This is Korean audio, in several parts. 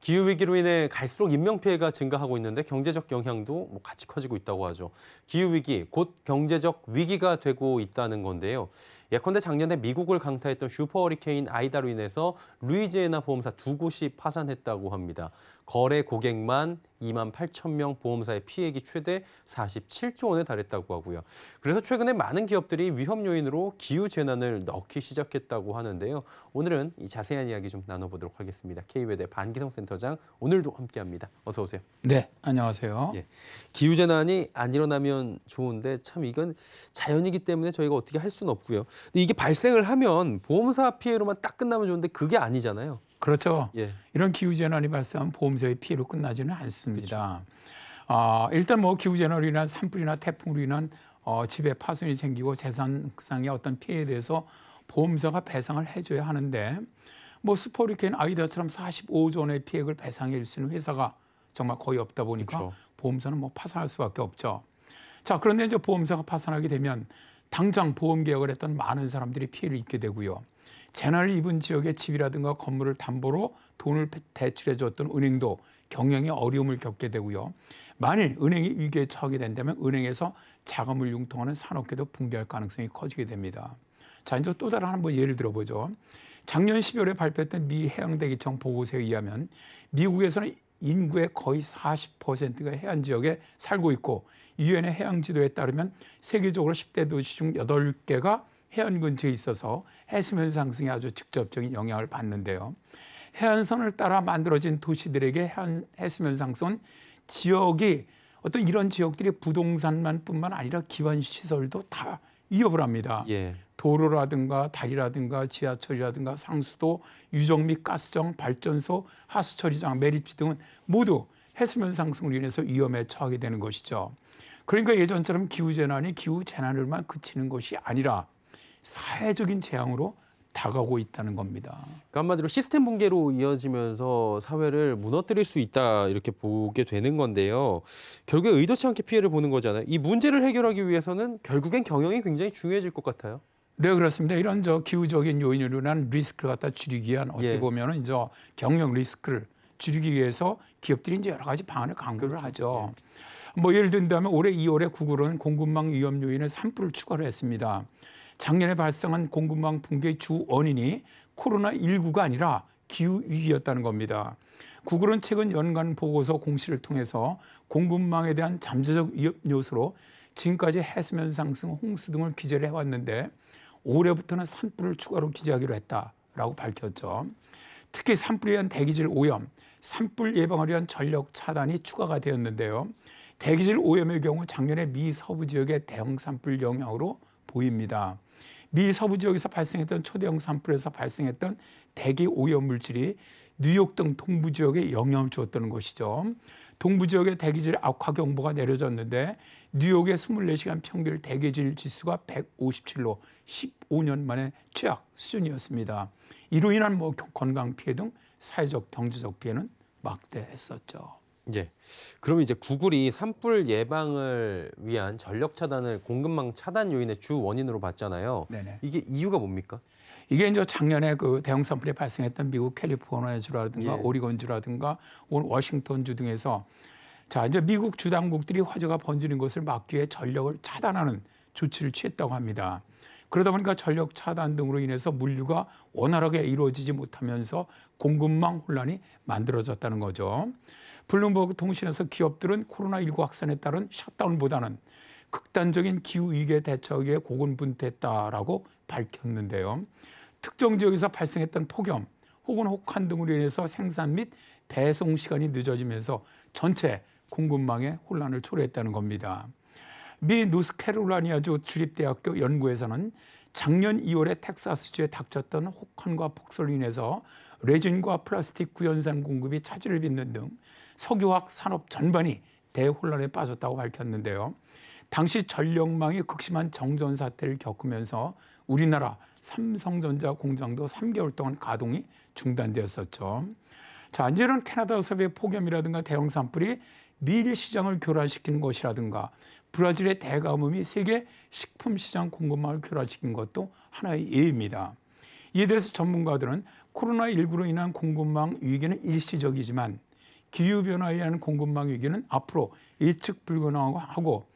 기후위기로 인해 갈수록 인명피해가 증가하고 있는데 경제적 영향도 같이 커지고 있다고 하죠. 기후위기, 곧 경제적 위기가 되고 있다는 건데요. 예컨대 작년에 미국을 강타했던 슈퍼 허리케인 아이다로 인해서 루이지애나 보험사 두 곳이 파산했다고 합니다. 거래 고객만 2만 8천 명, 보험사의 피해액이 최대 47조 원에 달했다고 하고요. 그래서 최근에 많은 기업들이 위험 요인으로 기후재난을 넣기 시작했다고 하는데요. 오늘은 이 자세한 이야기 좀 나눠보도록 하겠습니다. K외대 반기성 센터장 오늘도 함께합니다. 어서 오세요. 네, 안녕하세요. 예, 기후재난이 안 일어나면 좋은데 참 이건 자연이기 때문에 저희가 어떻게 할 수는 없고요. 근데 이게 발생을 하면 보험사 피해로만 딱 끝나면 좋은데 그게 아니잖아요. 그렇죠. 예. 이런 기후재난이 발생하면 보험사의 피해로 끝나지는 않습니다. 일단 뭐 기후재난으로 인한 산불이나 태풍으로 인한 집에 파손이 생기고 재산상의 어떤 피해에 대해서 보험사가 배상을 해줘야 하는데 뭐 슈퍼리케인 아이다처럼 45조 원의 피해를 배상해 줄 수 있는 회사가 정말 거의 없다 보니까 그렇죠. 보험사는 뭐 파산할 수밖에 없죠. 자, 그런데 이제 보험사가 파산하게 되면 당장 보험 계약을 했던 많은 사람들이 피해를 입게 되고요. 재난을 입은 지역의 집이라든가 건물을 담보로 돈을 대출해 줬던 은행도 경영에 어려움을 겪게 되고요. 만일 은행이 위기에 처하게 된다면 은행에서 자금을 융통하는 산업계도 붕괴할 가능성이 커지게 됩니다. 자, 이제 또 다른 한번 예를 들어보죠. 작년 12월에 발표했던 미 해양대기청 보고서에 의하면 미국에서는 인구의 거의 40%가 해안 지역에 살고 있고 유엔의 해양 지도에 따르면 세계적으로 10대 도시 중 8개가 해안 근처에 있어서 해수면 상승에 아주 직접적인 영향을 받는데요. 해안선을 따라 만들어진 도시들에게 해수면 상승은 지역이 어떤 이런 지역들이 부동산만 뿐만 아니라 기반시설도 다 위협을 합니다. 예. 도로라든가 다리라든가 지하철이라든가 상수도, 유정 및 가스정, 발전소, 하수처리장, 매립지 등은 모두 해수면 상승으로 인해서 위험에 처하게 되는 것이죠. 그러니까 예전처럼 기후재난이 기후재난으로만 그치는 것이 아니라 사회적인 재앙으로 다가오고 있다는 겁니다. 그러니까 한마디로 시스템 붕괴로 이어지면서 사회를 무너뜨릴 수 있다 이렇게 보게 되는 건데요. 결국에 의도치 않게 피해를 보는 거잖아요. 이 문제를 해결하기 위해서는 결국엔 경영이 굉장히 중요해질 것 같아요. 네, 그렇습니다. 이런 기후적인 요인으로 인한 리스크를 갖다 줄이기 위한 어떻게 보면은 이제 경영 리스크를 줄이기 위해서 기업들이 이제 여러 가지 방안을 강구를 하죠. 뭐 예를 든다면 올해 2월에 구글은 공급망 위험 요인에 산불을 추가를 했습니다. 작년에 발생한 공급망 붕괴의 주 원인이 코로나19가 아니라 기후위기였다는 겁니다. 구글은 최근 연간 보고서 공시를 통해서 공급망에 대한 잠재적 위험 요소로 지금까지 해수면 상승, 홍수 등을 기재를 해왔는데 올해부터는 산불을 추가로 기재하기로 했다라고 밝혔죠. 특히 산불에 의한 대기질 오염, 산불 예방을 위한 전력 차단이 추가가 되었는데요. 대기질 오염의 경우 작년에 미 서부 지역의 대형 산불 영향으로 보입니다. 미 서부 지역에서 발생했던 초대형 산불에서 발생했던 대기 오염 물질이 뉴욕 등 동부 지역에 영향을 주었다는 것이죠. 동부 지역에 대기질 악화 경보가 내려졌는데 뉴욕의 24시간 평균 대기질 지수가 157로 15년 만에 최악 수준이었습니다. 이로 인한 건강 피해 등 사회적 경제적 피해는 막대했었죠. 예. 그럼 이제 구글이 산불 예방을 위한 전력 차단을 공급망 차단 요인의 주 원인으로 봤잖아요. 네네. 이게 이유가 뭡니까? 이게 이제 작년에 그 대형 산불이 발생했던 미국 캘리포니아주라든가 예. 오리건주라든가 워싱턴주 등에서 자, 이제 미국 주당국들이 화재가 번지는 것을 막기 위해 전력을 차단하는 조치를 취했다고 합니다. 그러다 보니까 전력 차단 등으로 인해서 물류가 원활하게 이루어지지 못하면서 공급망 혼란이 만들어졌다는 거죠. 블룸버그 통신에서 기업들은 코로나19 확산에 따른 셧다운보다는 극단적인 기후위기에 대처하기 위해 고군분투했다라고 밝혔는데요. 특정 지역에서 발생했던 폭염 혹은 혹한 등으로 인해서 생산 및 배송 시간이 늦어지면서 전체 공급망에 혼란을 초래했다는 겁니다. 미 노스캐롤라이나주 주립대학교 연구에서는 작년 2월에 텍사스주에 닥쳤던 혹한과 폭설로 인해서 레진과 플라스틱 구연산 공급이 차질을 빚는 등 석유화학 산업 전반이 대혼란에 빠졌다고 밝혔는데요. 당시 전력망이 극심한 정전 사태를 겪으면서 우리나라 삼성전자 공장도 3개월 동안 가동이 중단되었었죠. 자, 이제는 캐나다 섭의 폭염이라든가 대형 산불이 미일 시장을 교란시키는 것이라든가 브라질의 대가뭄이 세계 식품 시장 공급망을 교란시킨 것도 하나의 예입니다. 이에 대해서 전문가들은 코로나19로 인한 공급망 위기는 일시적이지만 기후변화에 의한 공급망 위기는 앞으로 예측 불가능하고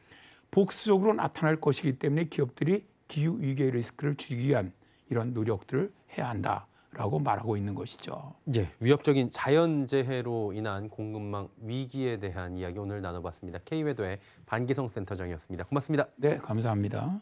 복수적으로 나타날 것이기 때문에 기업들이 기후위기의 리스크를 줄이기 위한 이런 노력들을 해야 한다라고 말하고 있는 것이죠. 예, 위협적인 자연재해로 인한 공급망 위기에 대한 이야기 오늘 나눠봤습니다. K외도의 반기성 센터장이었습니다. 고맙습니다. 네, 감사합니다.